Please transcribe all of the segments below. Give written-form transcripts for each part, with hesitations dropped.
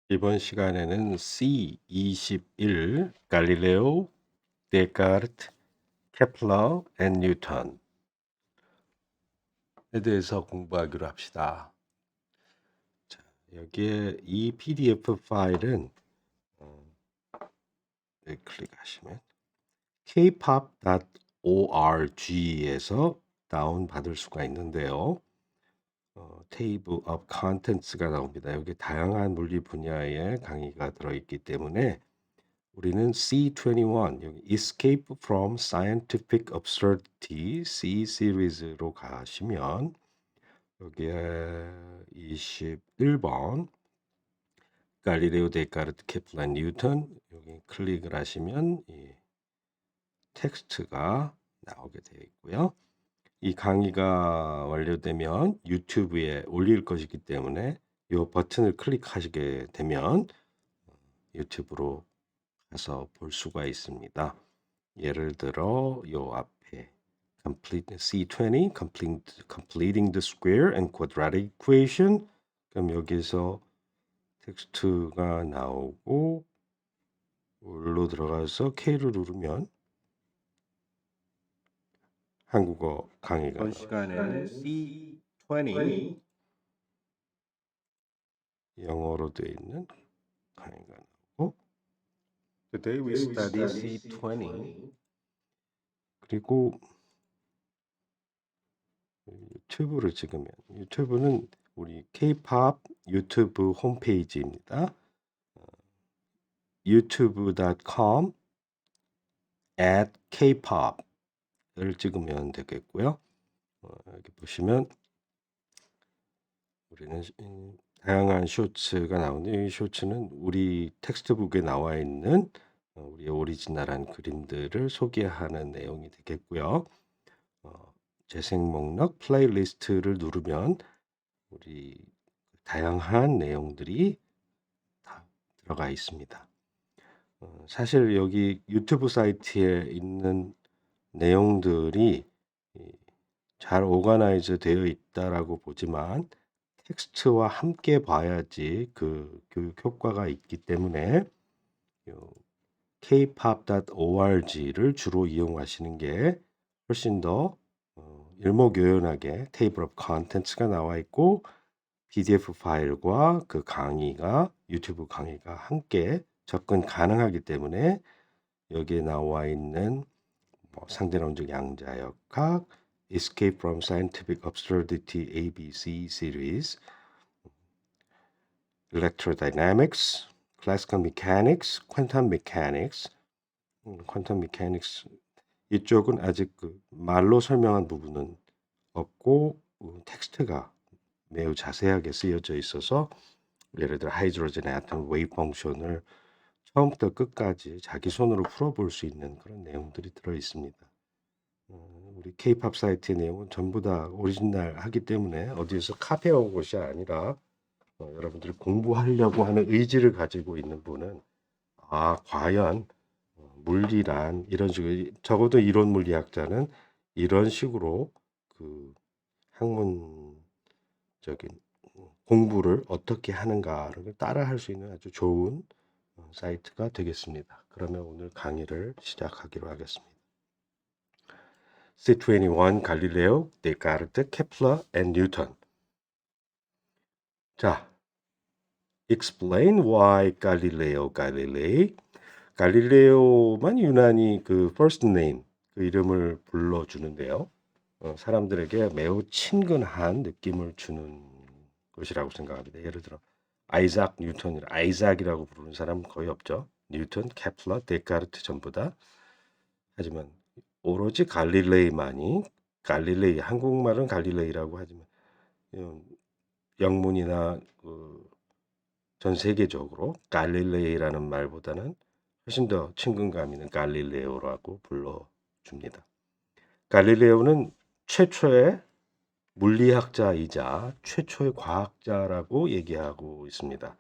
이번 시간에는 C21 갈릴레오, 데카르트, 케플러 앤 뉴턴에 대해서 공부하기로 합시다. 자, 여기에 이 PDF 파일은 여기 클릭하시면 kpop.org에서 다운받을 수가 있는데요. Table of Contents가 나옵니다. 여기 다양한 물리 분야의 강의가 들어있기 때문에 우리는 C21 여기 Escape from Scientific Absurdity C 시리즈로 가시면 여기에 21번 갈릴레오 데카르트 케플러 뉴턴 여기 클릭을 하시면 이 텍스트가 나오게 되어 있고요. 이 강의가 완료되면 유튜브에 올릴 것이기 때문에 이 버튼을 클릭하시게 되면 유튜브로 가서 볼 수가 있습니다. 예를 들어 요 앞에 complete C20 completing the square and quadratic equation 그럼 여기서 텍스트가 나오고 올로 들어가서 K를 누르면 한국어 강의가 이번 시간에는 C20 영어로 되어 있는 강의가 나오고 Today we study C20 그리고 유튜브를 찍으면 유튜브는 우리 K-pop 유튜브 홈페이지입니다. youtube.com @kpop을 찍으면 되겠고요. 여기 보시면 우리는 다양한 쇼츠가 나오는데 이 쇼츠는 우리 텍스트북에 나와 있는 우리의 오리지널한 그림들을 소개하는 내용이 되겠고요. 재생 목록 플레이리스트를 누르면 우리 다양한 내용들이 다 들어가 있습니다. 사실 여기 유튜브 사이트에 있는 내용들이 잘 오가나이즈 되어 있다라고 보지만 텍스트와 함께 봐야지 그 교육 효과가 있기 때문에 kpop.org를 주로 이용하시는 게 훨씬 더 일목요연하게 테이블 오브 컨텐츠가 나와 있고 PDF 파일과 그 강의가 유튜브 강의가 함께 접근 가능하기 때문에 여기에 나와 있는 상대론적 양자역학, Escape from Scientific Absurdity ABC series, Electrodynamics, Classical Mechanics, Quantum Mechanics, Quantum Mechanics 이쪽은 아직 그 말로 설명한 부분은 없고 텍스트가 매우 자세하게 쓰여져 있어서 예를 들어 하이드로젠 아톰 웨이브 펑션을 처음부터 끝까지 자기 손으로 풀어볼 수 있는 그런 내용들이 들어 있습니다. 우리 K-팝 사이트의 내용은 전부 다 오리지널하기 때문에 어디에서 카피해온 것이 아니라 여러분들이 공부하려고 하는 의지를 가지고 있는 분은 과연 물리란 이런 식으로 적어도 이론 물리학자는 이런 식으로 그 학문적인 공부를 어떻게 하는가를 따라할 수 있는 아주 좋은 사이트가 되겠습니다. 그러면 오늘 강의를 시작하기로 하겠습니다. C21 갈릴레오, 데카르트, 케플러 앤 뉴턴. 자, explain why Galileo Galilei. 갈릴레오만 유난히 그 first name 그 이름을 불러주는데요. 사람들에게 매우 친근한 느낌을 주는 것이라고 생각합니다. 예를 들어 아이작 뉴턴이라 아이작이라고 부르는 사람 거의 없죠. 뉴턴, 케플러, 데카르트 전부 다. 하지만 오로지 갈릴레이만이 갈릴레이 한국말은 갈릴레이라고 하지만 영문이나 전 세계적으로 갈릴레이라는 말보다는 훨씬 더 친근감 있는 갈릴레오라고 불러줍니다. 갈릴레오는 최초의 물리학자이자 최초의 과학자라고 얘기하고 있습니다.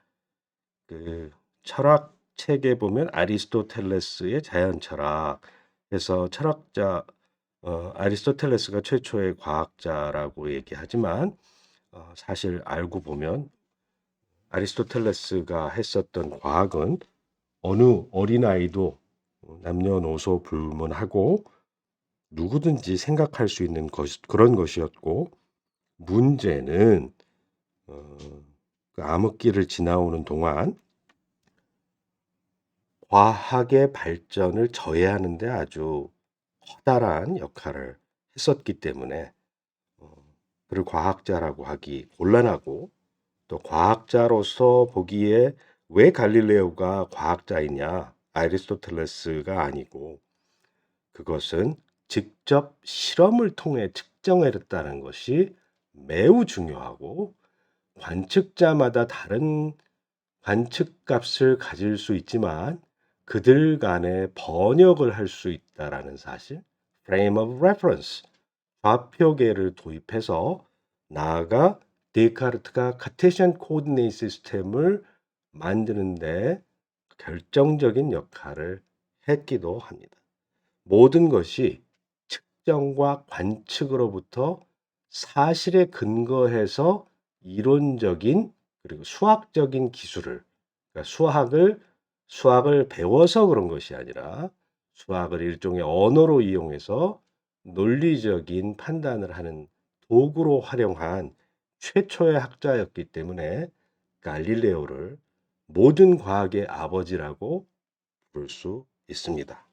그 철학 책에 보면 아리스토텔레스의 자연철학에서 철학자 아리스토텔레스가 최초의 과학자라고 얘기하지만 사실 알고 보면 아리스토텔레스가 했었던 과학은 어느 어린아이도 남녀노소 불문하고 누구든지 생각할 수 있는 그런 것이었고 문제는 그 암흑기를 지나오는 동안 과학의 발전을 저해하는 데 아주 커다란 역할을 했었기 때문에 그를 과학자라고 하기 곤란하고 또 과학자로서 보기에 왜 갈릴레오가 과학자이냐? 아리스토텔레스가 아니고 그것은 직접 실험을 통해 측정했다는 것이 매우 중요하고 관측자마다 다른 관측값을 가질 수 있지만 그들 간에 번역을 할 수 있다라는 사실, frame of reference, 좌표계를 도입해서 나아가 데카르트가 카테시안 코디네이트 시스템을 만드는데 결정적인 역할을 했기도 합니다. 모든 것이 측정과 관측으로부터 사실에 근거해서 이론적인 그리고 수학적인 기술을 그러니까 수학을 배워서 그런 것이 아니라 수학을 일종의 언어로 이용해서 논리적인 판단을 하는 도구로 활용한 최초의 학자였기 때문에 갈릴레오를 모든 과학의 아버지라고 부를 수 있습니다.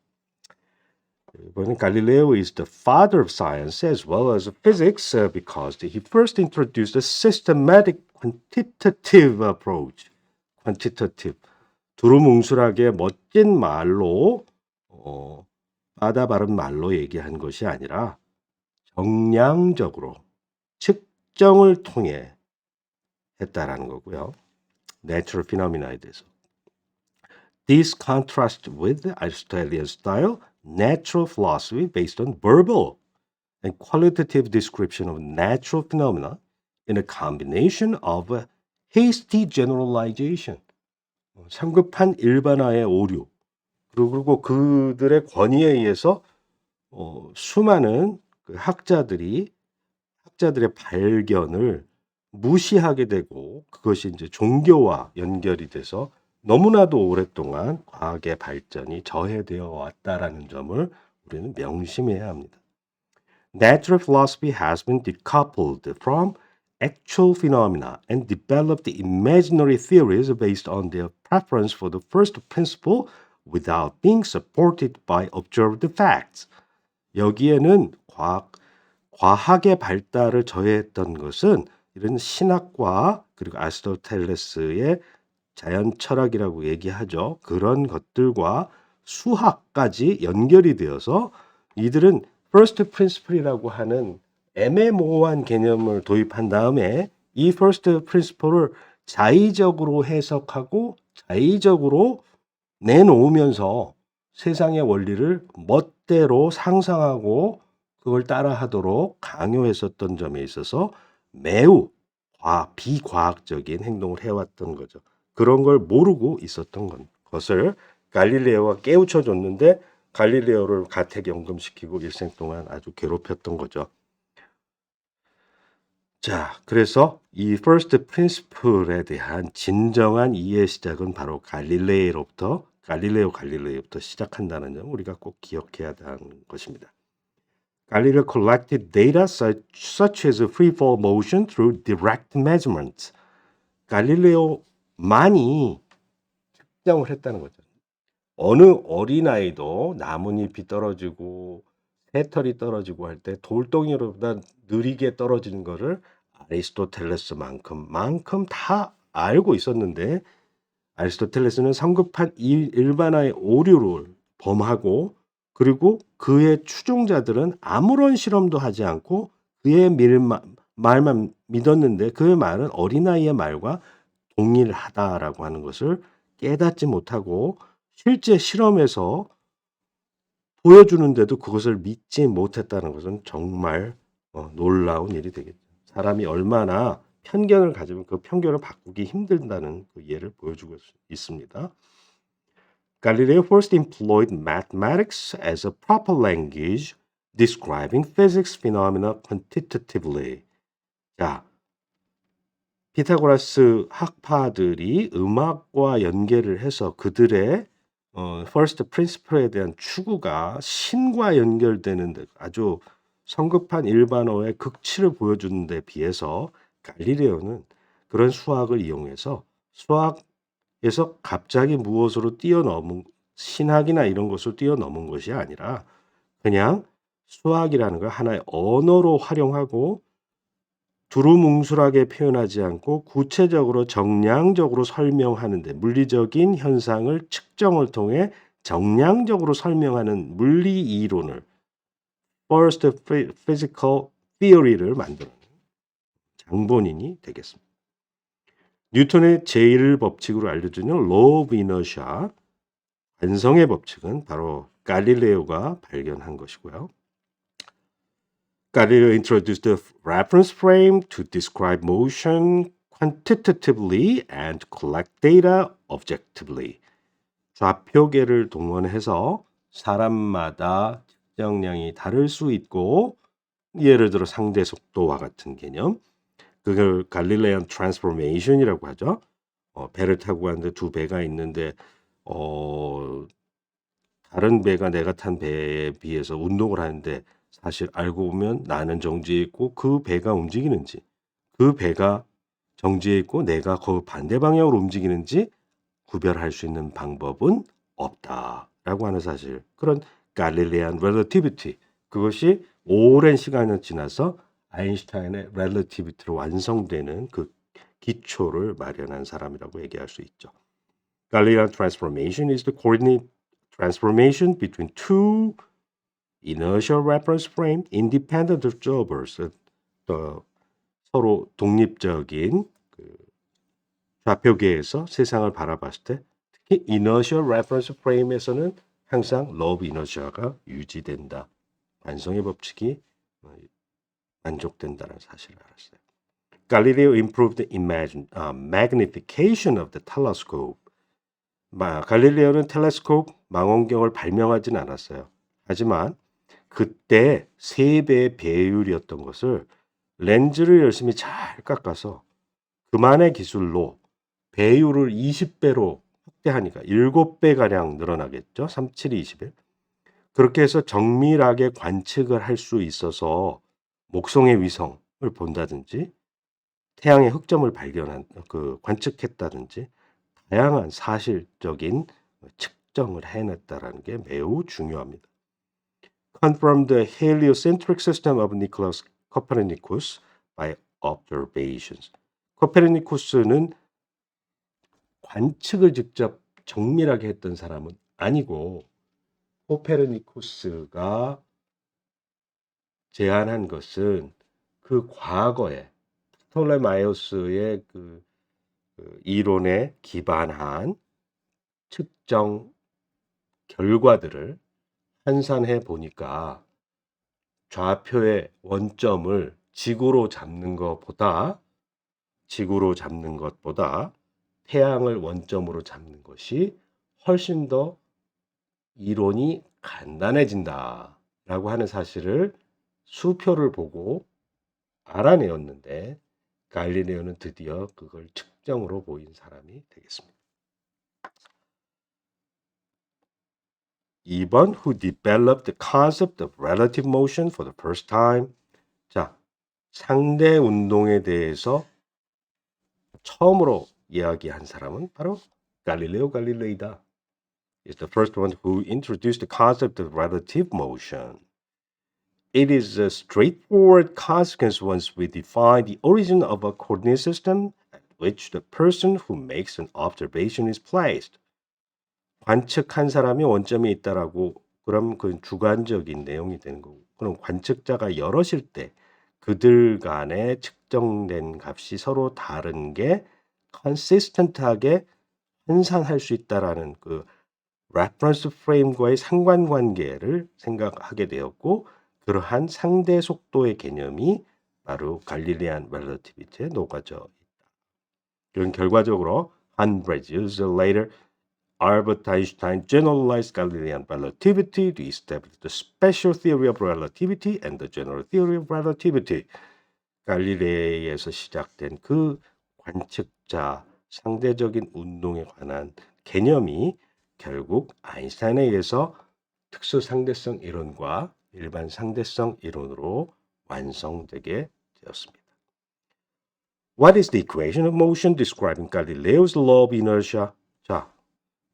Galileo is the father of science as well as of physics because he first introduced a systematic quantitative approach. quantitative. 두루뭉술하게 멋진 말로 바다 바른 말로 얘기한 것이 아니라 정량적으로 측정을 통해 했다라는 거고요. Natural phenomena에 대해서. This contrasts with the Aristotelian style natural philosophy based on verbal and qualitative description of natural phenomena in a combination of a hasty generalization, 성급한 일반화의 오류, 그리고 그들의 권위에 의해서 수많은 그 학자들의 발견을 무시하게 되고 그것이 이제 종교와 연결이 돼서 너무나도 오랫동안 과학의 발전이 저해되어 왔다라는 점을 우리는 명심해야 합니다. Natural philosophy has been decoupled from actual phenomena and developed imaginary theories based on their preference for the first principle without being supported by observed facts. 여기에는 과학의 발달을 저해했던 것은 이런 신학과 그리고 아리스토텔레스의 자연 철학이라고 얘기하죠. 그런 것들과 수학까지 연결이 되어서 이들은 first principle이라고 하는 애매모호한 개념을 도입한 다음에 이 first principle을 자의적으로 해석하고 자의적으로 내놓으면서 세상의 원리를 멋대로 상상하고 그걸 따라하도록 강요했었던 점에 있어서 매우 비과학적인 행동을 해왔던 거죠. 그런 걸 모르고 있었던 것을 갈릴레오가 깨우쳐 줬는데 갈릴레오를 가택연금시키고 일생 동안 아주 괴롭혔던 거죠. 자, 그래서 이 first principle에 대한 진정한 이해 시작은 바로 갈릴레오부터 시작한다는 점 우리가 꼭 기억해야 하는 것입니다. Galileo collected data such as free-fall motion through direct measurements. 갈릴레오만이 측정을 했다는 거죠. 어느 어린아이도 나뭇잎이 떨어지고 새털이 떨어지고 할 때 돌덩이보다 느리게 떨어지는 거를 아리스토텔레스만큼 다 알고 있었는데 아리스토텔레스는 성급한 일반화의 오류를 범하고 그리고 그의 추종자들은 아무런 실험도 하지 않고 그의 말만 믿었는데 그의 말은 어린아이의 말과 동일하다라고 하는 것을 깨닫지 못하고 실제 실험에서 보여주는데도 그것을 믿지 못했다는 것은 정말 놀라운 일이 되겠죠. 사람이 얼마나 편견을 가지면 그 편견을 바꾸기 힘들다는 그 예를 보여주고 있습니다. Galileo first employed mathematics as a proper language describing physics phenomena quantitatively. 자, 피타고라스 학파들이 음악과 연계를 해서 그들의 first principle에 대한 추구가 신과 연결되는 데 아주 성급한 일반어의 극치를 보여주는 데 비해서 갈릴레오는 그런 수학을 이용해서 수학에서 갑자기 무엇으로 뛰어넘은 신학이나 이런 것을 뛰어넘은 것이 아니라 그냥 수학이라는 걸 하나의 언어로 활용하고 두루뭉술하게 표현하지 않고 구체적으로 정량적으로 설명하는 데 물리적인 현상을 측정을 통해 정량적으로 설명하는 물리 이론을 first physical theory를 만드는 장본인이 되겠습니다. 뉴턴의 제1법칙으로 알려지는 law of inertia, 관성의 법칙은 바로 갈릴레오가 발견한 것이고요. Galileo introduced the reference frame to describe motion quantitatively and collect data objectively. 좌표계를 동원해서 사람마다 측정량이 다를 수 있고 예를 들어 상대 속도와 같은 개념, 그걸 갈릴레이안 트랜스포메이션이라고 하죠. 배를 타고 가는데 두 배가 있는데 다른 배가 내가 탄 배에 비해서 운동을 하는데 사실 알고 보면 나는 정지해 있고 그 배가 움직이는지 그 배가 정지해 있고 내가 그 반대 방향으로 움직이는지 구별할 수 있는 방법은 없다라고 하는 사실. 그런 갈릴레안 렐러티비티 그것이 오랜 시간이 지나서 아인슈타인의 렐러티비티로 완성되는 그 기초를 마련한 사람이라고 얘기할 수 있죠. Galilean transformation is the coordinate transformation between two inertial reference frame independent observers. 서로 독립적인 좌표계에서 세상을 바라봤을 때 특히 inertial reference frame에서는 항상 law of inertia가 유지된다. 관성의 법칙이 만족된다는 사실을 알았어요. Galileo improved the magnification of the telescope. 갈릴레오는 텔레스코프 망원경을 발명하진 않았어요. 하지만 그때 3배의 배율이었던 것을 렌즈를 열심히 잘 깎아서 그만의 기술로 배율을 20배로 확대하니까 7배가량 늘어나겠죠. 3, 7이 20에. 그렇게 해서 정밀하게 관측을 할 수 있어서 목성의 위성을 본다든지 태양의 흑점을 관측했다든지 다양한 사실적인 측정을 해냈다라는 게 매우 중요합니다. Confirmed the heliocentric system of Nicolaus Copernicus by observations. 코페르니쿠스는 관측을 직접 정밀하게 했던 사람은 아니고 코페르니쿠스가 제안한 것은 그 과거에 프톨레마이오스의 그 이론에 기반한 측정 결과들을 환산해 보니까 좌표의 원점을 지구로 잡는 것보다 태양을 원점으로 잡는 것이 훨씬 더 이론이 간단해진다라고 하는 사실을 수표를 보고 알아내었는데 갈릴레오는 드디어 그걸 측정으로 보인 사람이 되겠습니다. 2번 who developed the concept of relative motion for the first time. 자, 상대 운동에 대해서 처음으로 이야기한 사람은 바로 갈릴레오 갈릴레이다. Is the first one who introduced the concept of relative motion. It is a straightforward consequence once we define the origin of a coordinate system at which the person who makes an observation is placed. 관측한 사람이 원점에 있다라고 그럼 그 주관적인 내용이 되는 거고 그럼 관측자가 여럿일 때 그들 간에 측정된 값이 서로 다른 게 consistent하게 환산할 수 있다라는 그 reference frame과의 상관관계를 생각하게 되었고 그러한 상대 속도의 개념이 바로 갈릴레안 relativity에 녹아져 있다. 그런 결과적으로 100 years later, Albert Einstein generalized Galilean relativity to establish the special theory of relativity and the general theory of relativity. 갈릴레이에서 시작된 그 관측자, 상대적인 운동에 관한 개념이 결국 아인슈타인에 의해서 특수 상대성 이론과 일반 상대성 이론으로 완성되게 되었습니다. What is the equation of motion describing Galileo's law of inertia? 자,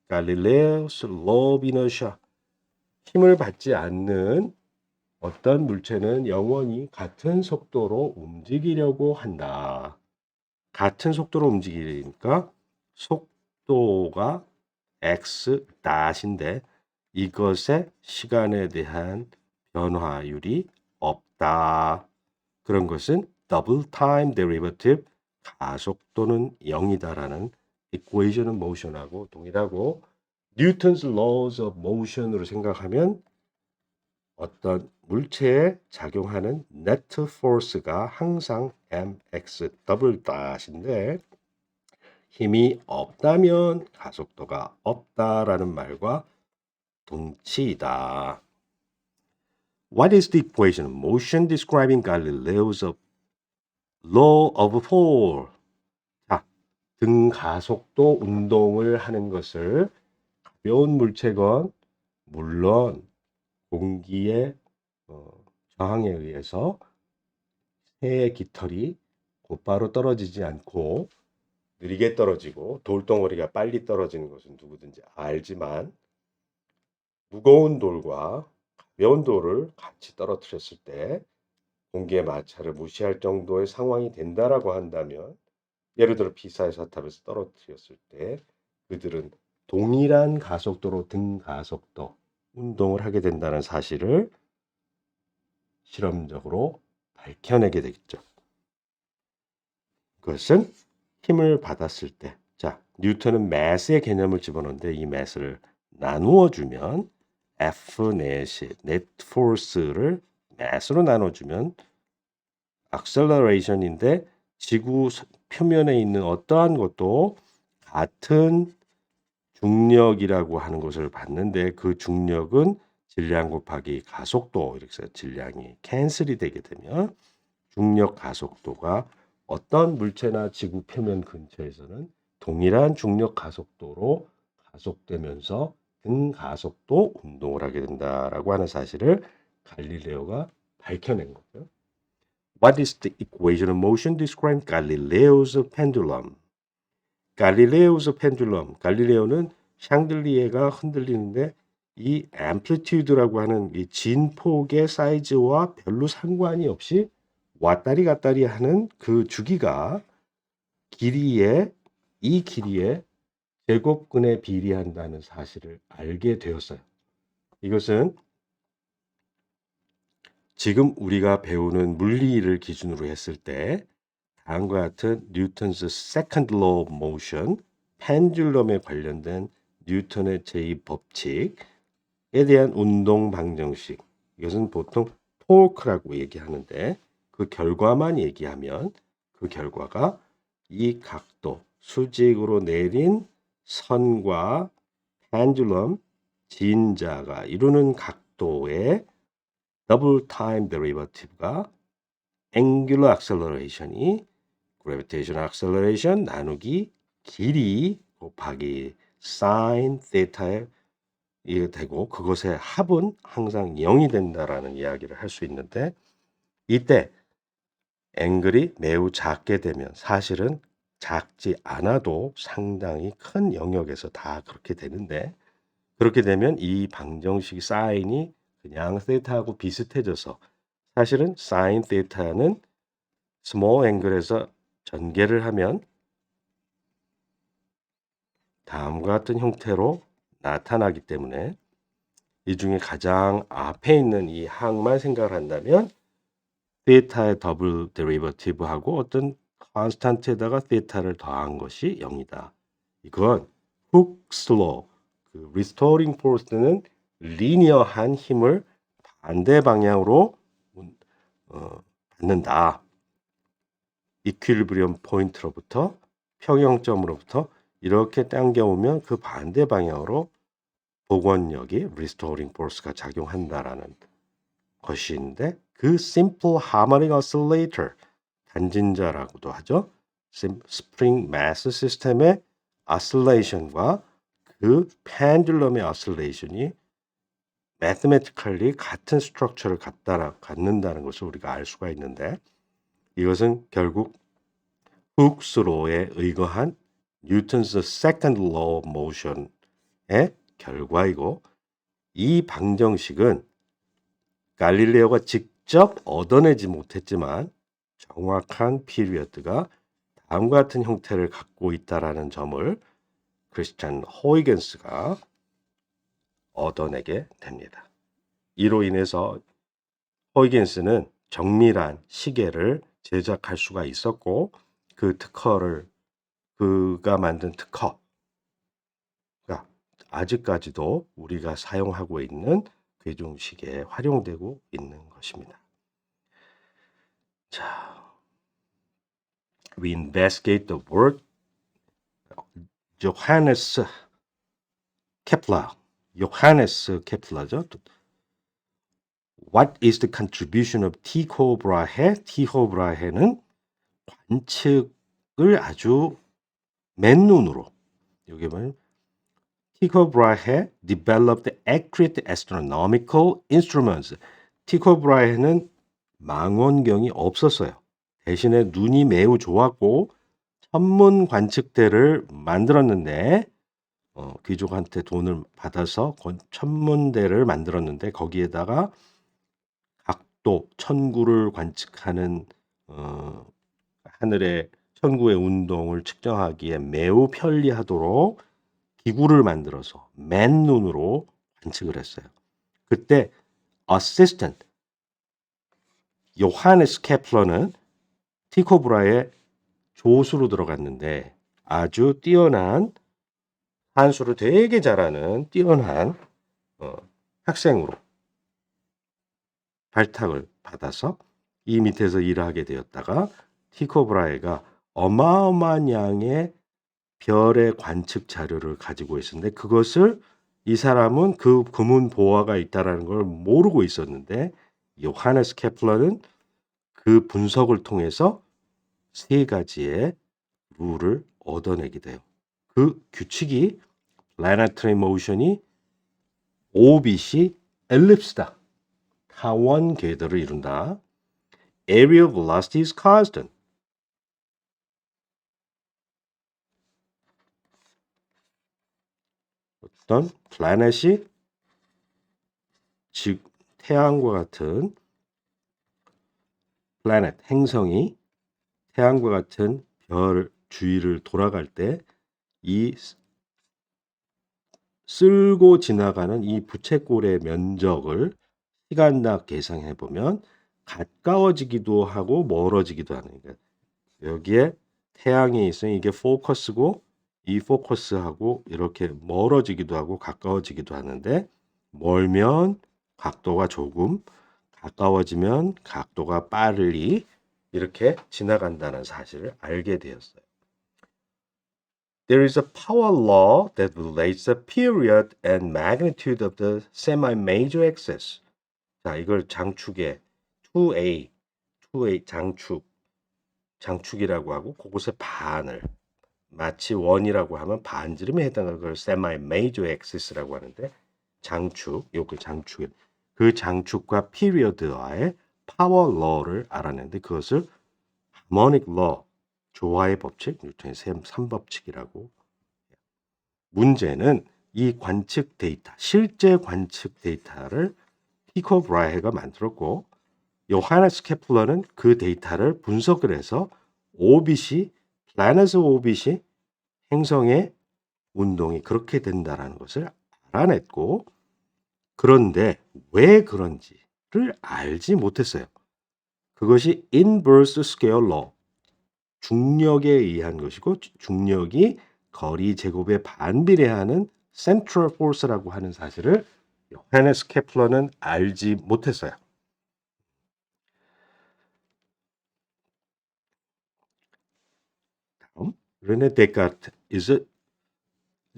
Galileo's law of inertia. 힘을 받지 않는 어떤 물체는 영원히 같은 속도로 움직이려고 한다. 같은 속도로 움직이니까 속도가 x-인데 이것의 시간에 대한 변화율이 없다. 그런 것은 double time derivative 가속도는 0이다라는 equation of motion하고 동일하고 Newton's laws of motion으로 생각하면 어떤 물체에 작용하는 net force가 항상 mx 더블 닷인데 힘이 없다면 가속도가 없다라는 말과 동치이다. What is the equation of motion describing Galileo's law of fall? 자, 등가속도 운동을 하는 것을 가벼운 물체건 물론 공기의 저항에 의해서 새의 깃털이 곧바로 떨어지지 않고 느리게 떨어지고 돌덩어리가 빨리 떨어지는 것은 누구든지 알지만 무거운 돌과 가벼운 돌을 같이 떨어뜨렸을 때 공기의 마찰을 무시할 정도의 상황이 된다라고 한다면 예를 들어 피사의 사탑에서 떨어뜨렸을 때 그들은 동일한 가속도로 등가속도 운동을 하게 된다는 사실을 실험적으로 밝혀내게 되겠죠. 그것은 힘을 받았을 때, 자, 뉴턴은 mass의 개념을 집어넣는데 이 mass를 나누어주면 F 넷이 net force를 mass로 나눠주면 acceleration인데 지구 표면에 있는 어떠한 것도 같은 중력이라고 하는 것을 봤는데 그 중력은 질량 곱하기 가속도 이렇게 해서 질량이 캔슬이 되게 되면 중력 가속도가 어떤 물체나 지구 표면 근처에서는 동일한 중력 가속도로 가속되면서 등가속도 운동을 하게 된다라고 하는 사실을 갈릴레오가 밝혀낸 거죠. What is the equation of motion describing Galileo's pendulum? 갈릴레오's pendulum. 갈릴레오는 샹들리에가 흔들리는데 이 amplitude라고 하는 이 진폭의 사이즈와 별로 상관이 없이 왔다리 갔다리 하는 그 주기가 이 길이의 제곱근에 비례한다는 사실을 알게 되었어요. 이것은 지금 우리가 배우는 물리를 기준으로 했을 때 다음과 같은 뉴턴's second law of motion, 펜듈럼에 관련된 뉴턴의 제2법칙에 대한 운동 방정식, 이것은 보통 토크라고 얘기하는데 그 결과만 얘기하면 그 결과가 이 각도, 수직으로 내린 선과 펜듈럼, 진자가 이루는 각도의 더블 타임 데리버티브가 angular acceleration이 gravitational acceleration 나누기 길이 곱하기 sin theta에 되고 그것의 합은 항상 0이 된다라는 이야기를 할 수 있는데 이때 앵글이 매우 작게 되면 사실은 작지 않아도 상당히 큰 영역에서 다 그렇게 되는데 그렇게 되면 이 방정식 사인이 그냥 세타하고 비슷해져서 사실은 sin theta는 small angle에서 전개를 하면 다음과 같은 형태로 나타나기 때문에 이 중에 가장 앞에 있는 이 항만 생각을 한다면 세타의 더블 데리버티브하고 어떤 컨스탄트에다가 세타를 더한 것이 0이다. 이건 훅스 로, 그 리스토링 포스는 리니어한 힘을 반대 방향으로 받는다. 이퀄리브리엄 포인트로부터 평형점으로부터 이렇게 당겨오면 그 반대 방향으로 복원력이 리스토링 포스가 작용한다라는 것이 있는데 그 simple harmonic oscillator 단진자라고도 하죠. 스프링 마스 시스템의 oscillation과 그 pendulum의 oscillation이 mathematically 같은 스트럭처를 갖는다는 것을 우리가 알 수가 있는데 이것은 결국 후크스 로에 의거한 뉴턴's second law of motion의 결과이고 이 방정식은 갈릴레오가 직접 얻어내지 못했지만 정확한 피리어드가 다음과 같은 형태를 갖고 있다라는 점을 크리스찬 호이겐스가 얻어내게 됩니다. 이로 인해서 호이겐스는 정밀한 시계를 제작할 수가 있었고 그 특허를 그가 만든 특허가 아직까지도 우리가 사용하고 있는 괴종시계에 활용되고 있는 것입니다. 자, we investigate the work Johannes Kepler죠. What is the contribution of Tycho Brahe? Tycho Brahe는 관측을 아주 맨눈으로 여기 보면 Tycho Brahe developed accurate astronomical instruments. Tycho Brahe는 망원경이 없었어요. 대신에 눈이 매우 좋았고 천문 관측대를 만들었는데 귀족한테 돈을 받아서 천문대를 만들었는데 거기에다가 각도, 천구를 관측하는 하늘의 천구의 운동을 측정하기에 매우 편리하도록 기구를 만들어서 맨눈으로 관측을 했어요. 그때 어시스턴트 요하네스 케플러는 티코 브라의 조수로 들어갔는데 아주 뛰어난 산수를 되게 잘하는 뛰어난 학생으로 발탁을 받아서 이 밑에서 일을 하게 되었다가 티코 브라헤가 어마어마한 양의 별의 관측 자료를 가지고 있었는데 그것을 이 사람은 그 금은 보화가 있다라는 걸 모르고 있었는데 요하네스 케플러는 그 분석을 통해서 세 가지의 룰을 얻어내게 돼요. 그 규칙이 planetary motion이 오빗이 엘립스다. 타원 궤도를 이룬다. Aerial velocity is constant. 어떤 플래닛이 즉 태양과 같은 플래닛 행성이 태양과 같은 별 주위를 돌아갈 때 이 쓸고 지나가는 이 부채꼴의 면적을 시간당 계산해 보면 가까워지기도 하고 멀어지기도 하는 거예요. 여기에 태양이 있으면 이게 포커스고 이 포커스하고 이렇게 멀어지기도 하고 가까워지기도 하는데 멀면 각도가 조금 가까워지면 각도가 빨리 이렇게 지나간다는 사실을 알게 되었어요. There is a power law that relates the period and magnitude of the semi-major axis. 자, 이걸 장축의 2A 장축이라고 하고 그곳의 반을 마치 원이라고 하면 반지름에 해당하는 걸 semi-major axis라고 하는데 그 장축과 피리어드와의 파워 러를 알아냈는데 그것을 하모닉 러 조화의 법칙, 뉴턴의 3법칙이라고. 문제는 이 관측 데이터, 실제 관측 데이터를 티코 브라헤가 만들었고 요하네스 케플러는 그 데이터를 분석을 해서 플래닛 오빗이 행성의 운동이 그렇게 된다라는 것을 알아냈고 그런데 왜 그런지를 알지 못했어요. 그것이 inverse scale law, 중력에 의한 것이고 중력이 거리 제곱에 반비례하는 central force라고 하는 사실을 요하네스 케플러는 알지 못했어요. 다음, René Descartes is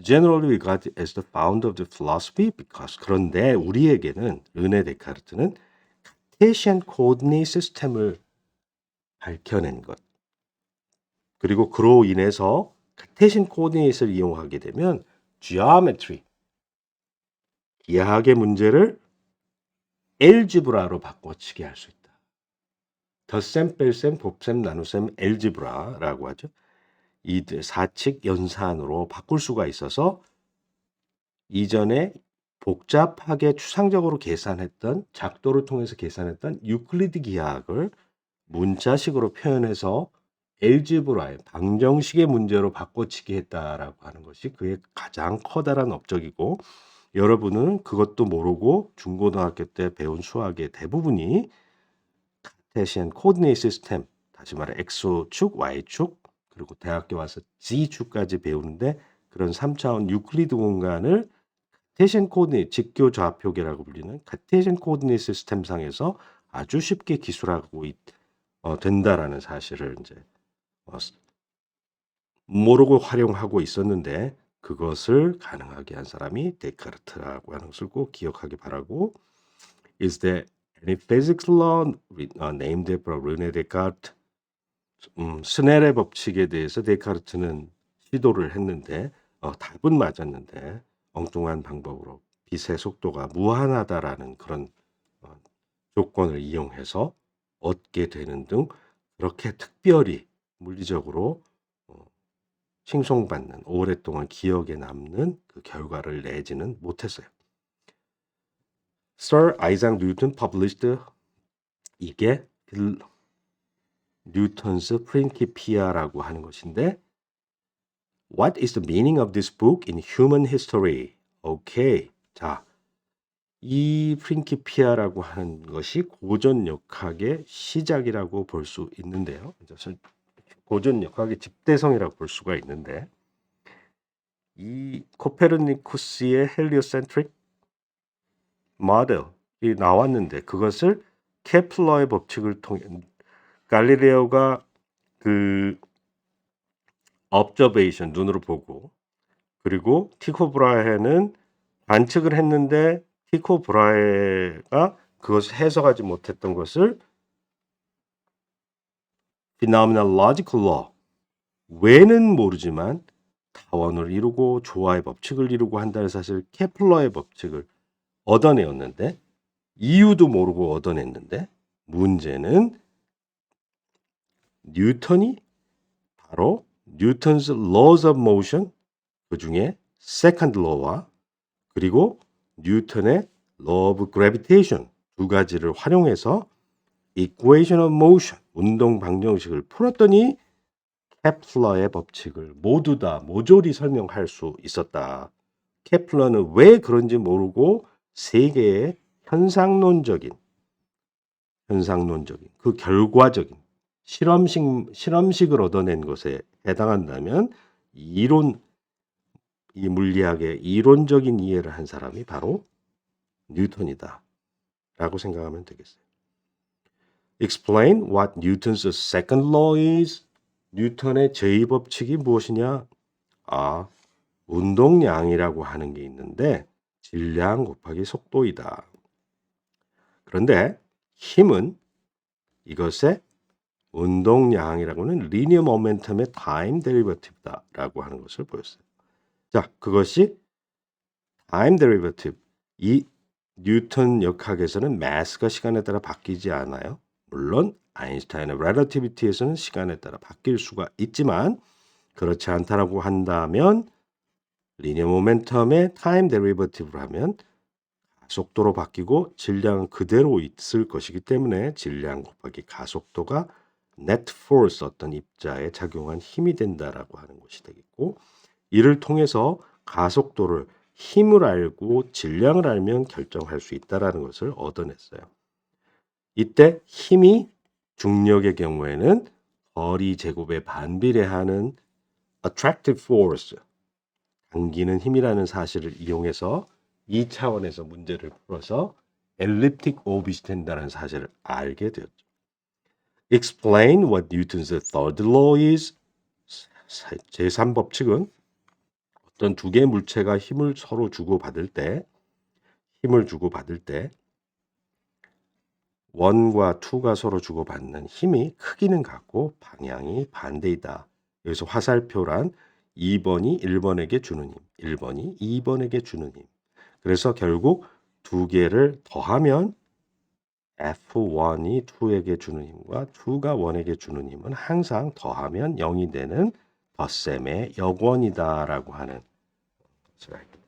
generally regarded as the founder of the philosophy because 그런데 우리에게는 르네 데카르트는 카테시안 코디네이트 시스템을 밝혀낸 것. 그리고 그로 인해서 카테신 코디네이트를 이용하게 되면 geometry, 기하학의 문제를 엘지브라로 바꿔치기 할 수 있다. 덧셈, 뺄셈, 곱셈, 나눗셈, 엘지브라라고 하죠. 이 사칙 연산으로 바꿀 수가 있어서 이전에 복잡하게 추상적으로 계산했던 작도를 통해서 계산했던 유클리드 기하학을 문자식으로 표현해서 엘지브라의 방정식의 문제로 바꿔치기 했다라고 하는 것이 그의 가장 커다란 업적이고 여러분은 그것도 모르고 중고등학교 때 배운 수학의 대부분이 카테시안 코디네이트 시스템, 다시 말해 X축, Y축, 그리고 대학교 와서 Z축까지 배우는데 그런 3차원 유클리드 공간을 카테시안 코디네이트, 직교 좌표계라고 불리는 카테시안 코디네이트 시스템상에서 아주 쉽게 기술하고 된다라는 사실을 이제 모르고 활용하고 있었는데 그것을 가능하게 한 사람이 데카르트라고 하는 것을 꼭 기억하기 바라고. Is there any physics law named after René Descartes? 스넬의 법칙에 대해서 데카르트는 시도를 했는데 답은 맞았는데 엉뚱한 방법으로 빛의 속도가 무한하다라는 그런 조건을 이용해서 얻게 되는 등 그렇게 특별히 물리적으로 칭송받는 오랫동안 기억에 남는 그 결과를 내지는 못했어요. Sir Isaac Newton published 이게 뉴턴스 프린키피아라고 하는 것인데 What is the meaning of this book in human history? 오케이. 자, 이 프린키피아라고 하는 것이 고전 역학의 시작이라고 볼 수 있는데요. 고전 역학의 집대성이라고 볼 수가 있는데 이 코페르니쿠스의 헬리오센트릭 모델이 나왔는데 그것을 케플러의 법칙을 통해 갈릴레오가 그 observation 눈으로 보고 그리고 티코 브라헤는 관측을 했는데 티코 브라헤가 그것을 해석하지 못했던 것을 phenomenological law 왜는 모르지만 타원을 이루고 조화의 법칙을 이루고 한다는 사실 케플러의 법칙을 얻어내었는데 이유도 모르고 얻어냈는데 문제는 뉴턴이 바로 뉴턴's laws of motion 그 중에 second law와 그리고 뉴턴의 law of gravitation 두 가지를 활용해서 equation of motion 운동 방정식을 풀었더니 케플러의 법칙을 모두 다 모조리 설명할 수 있었다. 케플러는 왜 그런지 모르고 세계의 현상론적인 그 결과적인 실험식을 얻어낸 것에 해당한다면 이 물리학의 이론적인 이해를 한 사람이 바로 뉴턴이다 라고 생각하면 되겠어요. Explain what Newton's second law is. 뉴턴의 제2법칙이 무엇이냐? 운동량이라고 하는 게 있는데 질량 곱하기 속도이다. 그런데 힘은 이것의 운동량이라고는 리니어 모멘텀의 타임 데리버티브다라고 하는 것을 보였어요. 자, 그것이 타임 데리버티브 이 뉴턴 역학에서는 마스가 시간에 따라 바뀌지 않아요. 물론 아인슈타인의 렐러티비티에서는 시간에 따라 바뀔 수가 있지만 그렇지 않다라고 한다면 리니어 모멘텀의 타임 데리버티브를 하면 가속도로 바뀌고 질량은 그대로 있을 것이기 때문에 질량 곱하기 가속도가 net force 어떤 입자에 작용한 힘이 된다라고 하는 것이 되겠고 이를 통해서 가속도를 힘을 알고 질량을 알면 결정할 수 있다라는 것을 얻어냈어요. 이때 힘이 중력의 경우에는 거리 제곱에 반비례하는 attractive force, 당기는 힘이라는 사실을 이용해서 2차원에서 문제를 풀어서 elliptic orbit이 된다는 사실을 알게 되었죠. Explain what Newton's third law is. 제3법칙은 어떤 두 개의 물체가 힘을 서로 주고받을 때 1과 2가 서로 주고받는 힘이 크기는 같고 방향이 반대이다. 여기서 화살표란 2번이 1번에게 주는 힘, 1번이 2번에게 주는 힘. 그래서 결국 두 개를 더하면 F1이 2에게 주는 힘과 2가 1에게 주는 힘은 항상 더하면 0이 되는 덧셈의 역원이다라고 하는 것을 알게 돼요.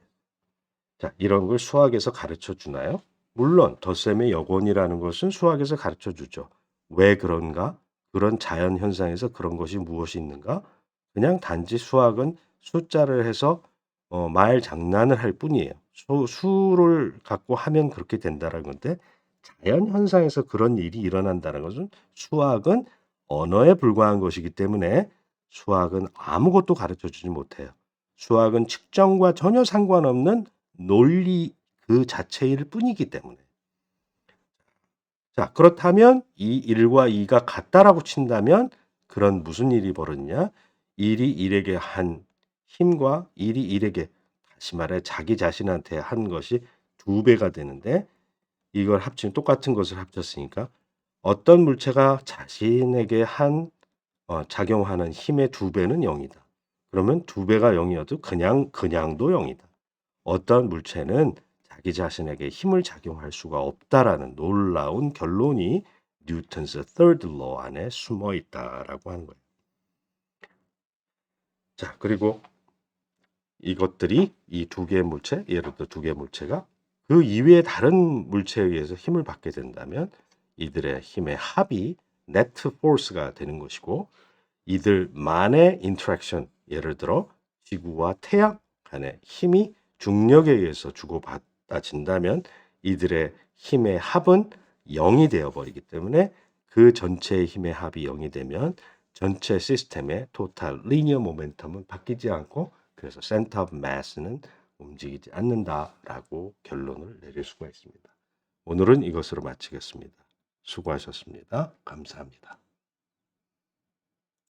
자, 이런 걸 수학에서 가르쳐 주나요? 물론 덧셈의 역원이라는 것은 수학에서 가르쳐 주죠. 왜 그런가? 그런 자연 현상에서 그런 것이 무엇이 있는가? 그냥 단지 수학은 숫자를 해서 말 장난을 할 뿐이에요. 수를 갖고 하면 그렇게 된다는 건데 자연 현상에서 그런 일이 일어난다는 것은 수학은 언어에 불과한 것이기 때문에 수학은 아무것도 가르쳐 주지 못해요. 수학은 측정과 전혀 상관없는 논리 그 자체일 뿐이기 때문에. 자, 그렇다면 이 1과 2가 같다라고 친다면 그런 무슨 일이 벌어지냐? 1이 1에게 한 힘과 1이 1에게 다시 말해 자기 자신한테 한 것이 2배가 되는데 이걸 합치면 똑같은 것을 합쳤으니까 어떤 물체가 자신에게 작용하는 힘의 2배는 0이다. 그러면 2배가 0이어도 그냥도 0이다. 어떤 물체는 자기 자신에게 힘을 작용할 수가 없다라는 놀라운 결론이 뉴턴스 third law 안에 숨어 있다라고 하는 거예요. 자, 그리고 이것들이 이 두 개의 물체, 예를 들어 두 개의 물체가 그 이외의 다른 물체에 의해서 힘을 받게 된다면 이들의 힘의 합이 네트 포스가 되는 것이고 이들만의 인터랙션, 예를 들어 지구와 태양 간의 힘이 중력에 의해서 주고받아진다면 이들의 힘의 합은 0이 되어버리기 때문에 그 전체의 힘의 합이 0이 되면 전체 시스템의 토탈 리니어 모멘텀은 바뀌지 않고 그래서 센터 오브 마스는 움직이지 않는다라고 결론을 내릴 수가 있습니다. 오늘은 이것으로 마치겠습니다. 수고하셨습니다. 감사합니다.